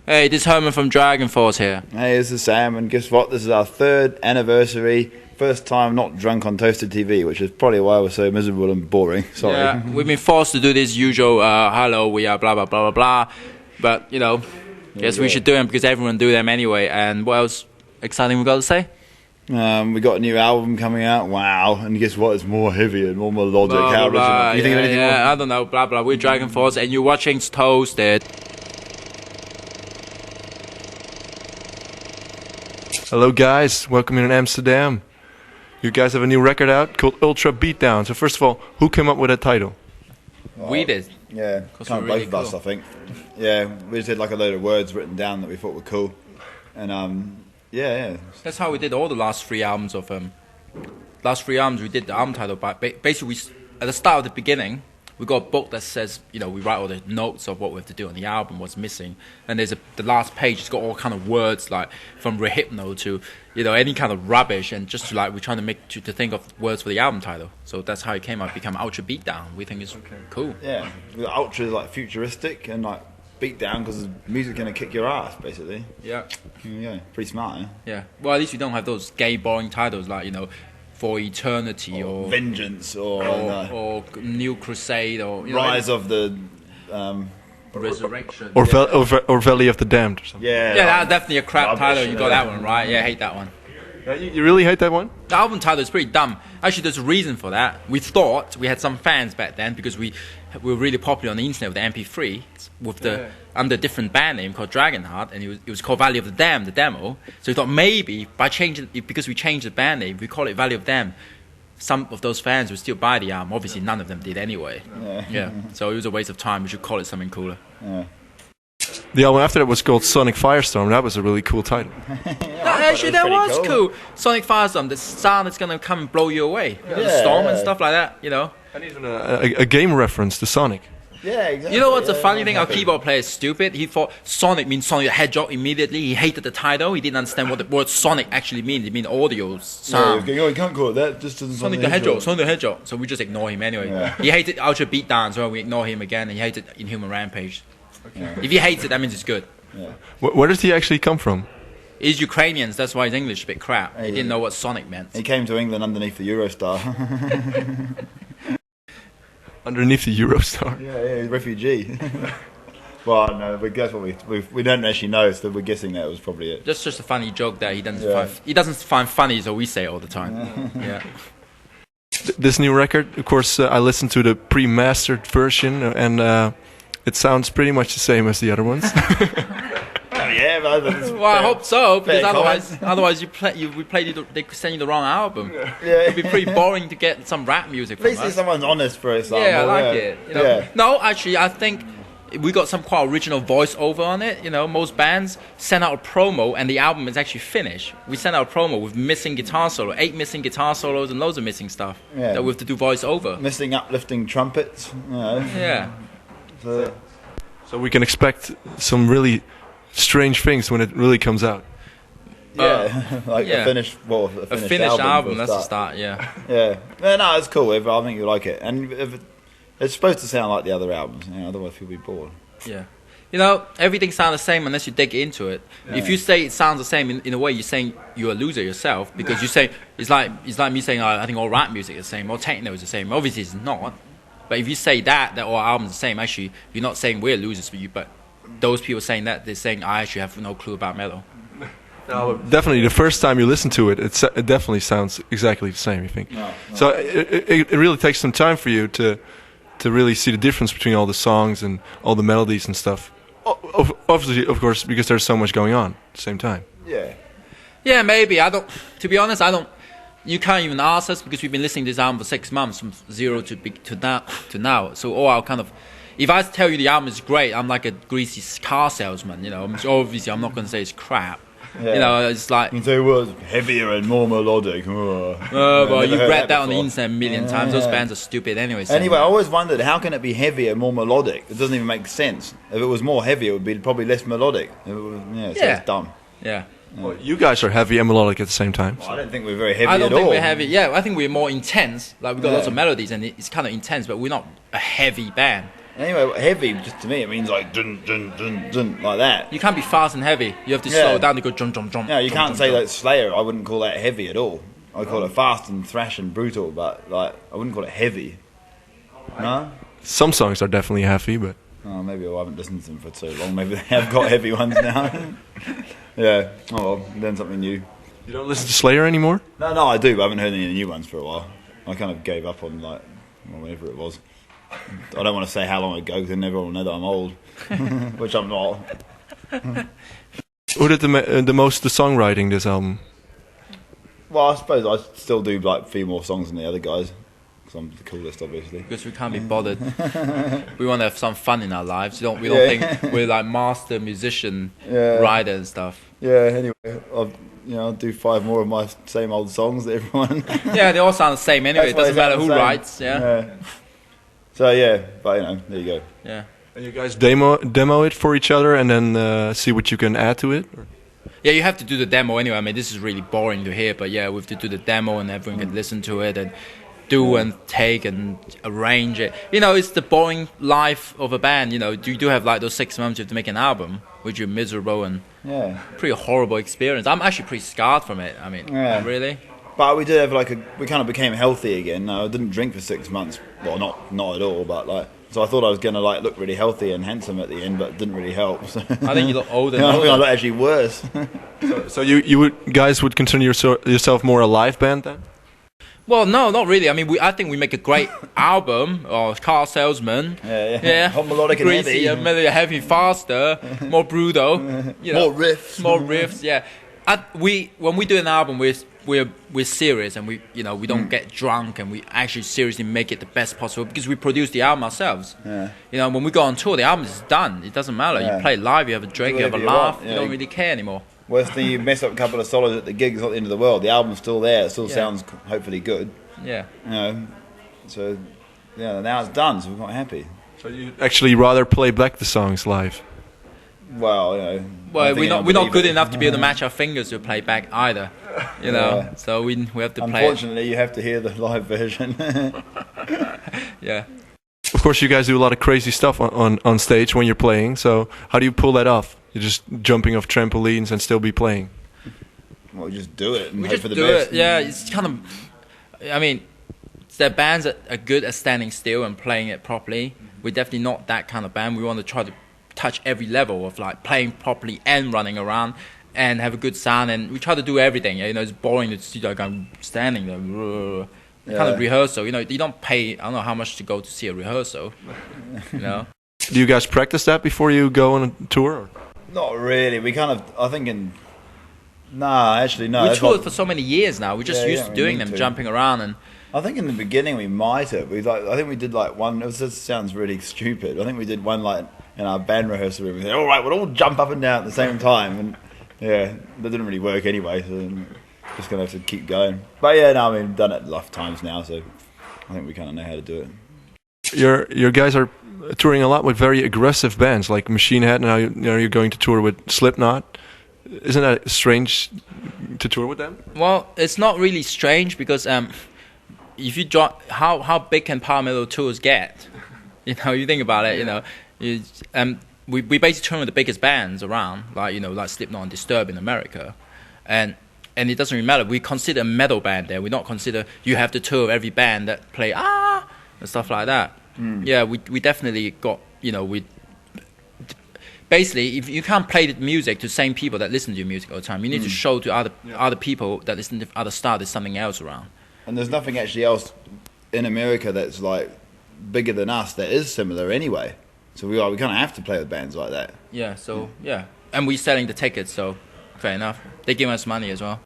Hey, this is Herman from DragonForce here. Hey, this is Sam, and guess what? This is our 3rd anniversary. First time not drunk on Toasted TV, which is probably why we're so miserable and boring. Sorry. Yeah, we've been forced to do this usual, hello, we are blah, blah, blah, blah, blah. But, guess we should do them because everyone do them anyway. And what else exciting we got to say? We got a new album coming out. Wow. And guess what? It's more heavy and more melodic. Blah, How blah, original. You think of anything more? I don't know, blah, blah. We're DragonForce, and you're watching Toasted. Hello guys, welcome in Amsterdam. You guys have a new record out called Ultra Beatdown. So first of all, who came up with that title? We did. Yeah, kind of really both of us, I think. Yeah, we just had like a load of words written down that we thought were cool. And yeah. That's how we did all the last 3 albums of last 3 albums we did the album title, but basically at the start of the beginning we got a book that says, we write all the notes of what we have to do on the album, what's missing, and there's the last page, it's got all kind of words like from Rehypno to any kind of rubbish, and just we're trying to think of words for the album title. So that's how it came out, become Ultra Beatdown. We think it's cool. Yeah, Ultra is like futuristic and like beatdown because the music's gonna kick your ass basically. Yeah, pretty smart. Eh? Yeah. Well, at least we don't have those gay boring titles like For Eternity or Vengeance or New Crusade or Rise of the Resurrection or Valley of the Damned or something. Yeah, that's definitely a crap rubbish, title. You got that one right. Yeah, I hate that one. You really hate that one? The album title is pretty dumb. Actually, there's a reason for that. We thought we had some fans back then because we were really popular on the internet with the MP3 under a different band name called Dragonheart, and it was called Valley of the Damned, the demo. So we thought maybe by changing it, because we changed the band name, we call it Valley of the Damned, some of those fans would still buy the album. Obviously, none of them did anyway. Yeah. So it was a waste of time. We should call it something cooler. Yeah. The album after that was called Sonic Firestorm. That was a really cool title. Actually, that was cool. Sonic Firestorm, the sound that's gonna come and blow you away. The storm and stuff like that. And even a game reference to Sonic. Yeah, exactly. You know what's the funny thing? Our keyboard player is stupid. He thought Sonic means Sonic the Hedgehog immediately. He hated the title. He didn't understand what the word Sonic actually means. It means audio sound. Yeah, you can't call it that. Just doesn't Sonic the Hedgehog. Sonic the Hedgehog. So we just ignore him anyway. Yeah. He hated Ultra Beatdown, so we ignore him again. And he hated Inhuman Rampage. Yeah. If he hates it, that means it's good. Yeah. Where does he actually come from? He's Ukrainian, that's why his English is a bit crap. He didn't know what Sonic meant. He came to England underneath the Eurostar. Underneath the Eurostar. Yeah, he's a refugee. Well, no, but guess what? We don't actually know, so we're guessing that was probably it. Just a funny joke that he doesn't find funny, so we say it all the time. Yeah. This new record, of course, I listened to the pre-mastered version, and it sounds pretty much the same as the other ones. Yeah, well, I hope so, because otherwise they send you the wrong album. Yeah. It'd be pretty boring to get some rap music from At least us. someone's honest for example. Yeah, I like it. Yeah. No, actually, I think we got some quite original voice-over on it. Most bands send out a promo and the album is actually finished. We sent out a promo with missing guitar solo, 8 missing guitar solos and loads of missing stuff that we have to do voice-over. Missing uplifting trumpets. Yeah. So we can expect some really strange things when it really comes out. Yeah, a finished album. That's the start. Yeah. Yeah. No, it's cool. I think you'll like it, and it's supposed to sound like the other albums. Otherwise you'll be bored. Yeah. Everything sounds the same unless you dig into it. Yeah. If you say it sounds the same, in a way, you're saying you're a loser yourself, because you say it's like me saying I think all rap music is the same, all techno is the same. Obviously, it's not. But if you say that all albums are the same, actually, you're not saying we're losers for you, but those people saying that, they're saying I actually have no clue about metal. No, definitely, the first time you listen to it, it definitely sounds exactly the same, you think. No. So it really takes some time for you to really see the difference between all the songs and all the melodies and stuff. Obviously, of course, because there's so much going on at the same time. Yeah. Yeah, maybe. To be honest, you can't even ask us, because we've been listening to this album for 6 months, from zero to now. So all our kind of, if I tell you the album is great, I'm like a greasy car salesman. Obviously I'm not going to say it's crap. Yeah. It's like you can say it was heavier and more melodic. Well, you've read that on the internet a million times. Those bands are stupid anyway. Anyway, I always wondered, how can it be heavier and more melodic? It doesn't even make sense. If it was more heavy, it would be probably less melodic. It's dumb. Yeah. Well, you guys are heavy and melodic at the same time. Well, I don't think we're very heavy at all. I don't think we're heavy. Yeah, I think we're more intense. Like, we've got lots of melodies and it's kind of intense, but we're not a heavy band. Anyway, heavy, just to me, it means like dun dun dun dun like that. You can't be fast and heavy. You have to slow down to go jump jump jump. Yeah, you jump, can't jump, say jump. that Slayer. I wouldn't call that heavy at all. I call it fast and thrash and brutal, but like I wouldn't call it heavy. No. Some songs are definitely heavy, but Oh, maybe I haven't listened to them for so long. Maybe they have got heavy ones now. Yeah. Oh well, learn something new. you don't listen to Slayer anymore? No, I do, but I haven't heard any of the new ones for a while. I kind of gave up on like whenever it was. I don't want to say how long ago because then everyone will know that I'm old, which I'm not. Who did the most the songwriting this album? Well, I suppose I still do like a few more songs than the other guys because I'm the coolest, obviously. Because we can't be bothered. We want to have some fun in our lives. We don't think we're like master musician, writer and stuff. Yeah. Anyway, I'll do 5 more of my same old songs that everyone. Yeah, they all sound the same anyway. It doesn't matter who writes. Yeah. So yeah, but there you go. Yeah. And you guys demo it for each other and then see what you can add to it? Or? Yeah, you have to do the demo anyway. I mean, this is really boring to hear, but yeah, we have to do the demo and everyone can listen to it and do and take and arrange it. It's the boring life of a band. You do have like those 6 months you have to make an album, which is miserable and pretty horrible experience. I'm actually pretty scarred from it. I mean, really. But we did have we kind of became healthy again. I didn't drink for 6 months. Well, not at all, but so I thought I was going to look really healthy and handsome at the end, but it didn't really help. So. I think you look older. I think I look actually worse. So you guys would consider yourself more a live band then? Well, no, not really. I mean, I think we make a great album, or Car Salesman. Yeah. Hot melodic and heavy. Melodic, heavy, faster, more brutal. More riffs. More riffs, yeah. When we do an album, we're serious and we don't get drunk and we actually seriously make it the best possible because we produce the album ourselves. Yeah. When we go on tour, the album is done. It doesn't matter. Yeah. You play live, you have a drink, you have a laugh. You don't really care anymore. Worst thing, you mess up a couple of solos at the gig, it's not the end of the world. The album's still there. It still sounds hopefully good. Yeah. So now it's done. So we're quite happy. So you actually rather play back the songs live? Well, we're not good enough to be able to match our fingers to play back either. So we have to play. Unfortunately, you have to hear the live version. Yeah. Of course, you guys do a lot of crazy stuff on stage when you're playing. So how do you pull that off? You're just jumping off trampolines and still be playing? Well, we just do it and We hope just for the do best. it. Yeah, it's kind of. I mean, the bands that are good at standing still and playing it properly. We're definitely not that kind of band. We want to try to touch every level of playing properly and running around and have a good sound, and we try to do everything. It's boring to see guy standing there. Kind of rehearsal. You don't pay. I don't know how much to go to see a rehearsal. Do you guys practice that before you go on a tour? Or? Not really. We kind of. I think in. Nah, actually no. We toured for so many years now. We're just used to doing them, to. jumping around and. I think in the beginning we might have. I think we did one. This sounds really stupid. I think we did one in our band rehearsal room. We said, all right, we'll all jump up and down at the same time, and that didn't really work anyway. So just gonna have to keep going. But we've done it enough times now, so I think we kind of know how to do it. Your guys are touring a lot with very aggressive bands like Machine Head. Now you're going to tour with Slipknot. Isn't that strange to tour with them? Well, it's not really strange because if you draw, how big can power metal tours get? You think about it. We basically tour with the biggest bands around, like Slipknot and Disturbed in America, and it doesn't really matter. We consider a metal band there. We don't consider you have to tour with every band that play and stuff like that. Yeah, we definitely got we. Basically, if you can't play the music to the same people that listen to your music all the time, you need to show to other people that listen to other stuff there's something else around. And there's nothing actually else in America that's bigger than us that is similar anyway. So we kind of have to play with bands like that. Yeah. So and we're selling the tickets, so fair enough. They give us money as well.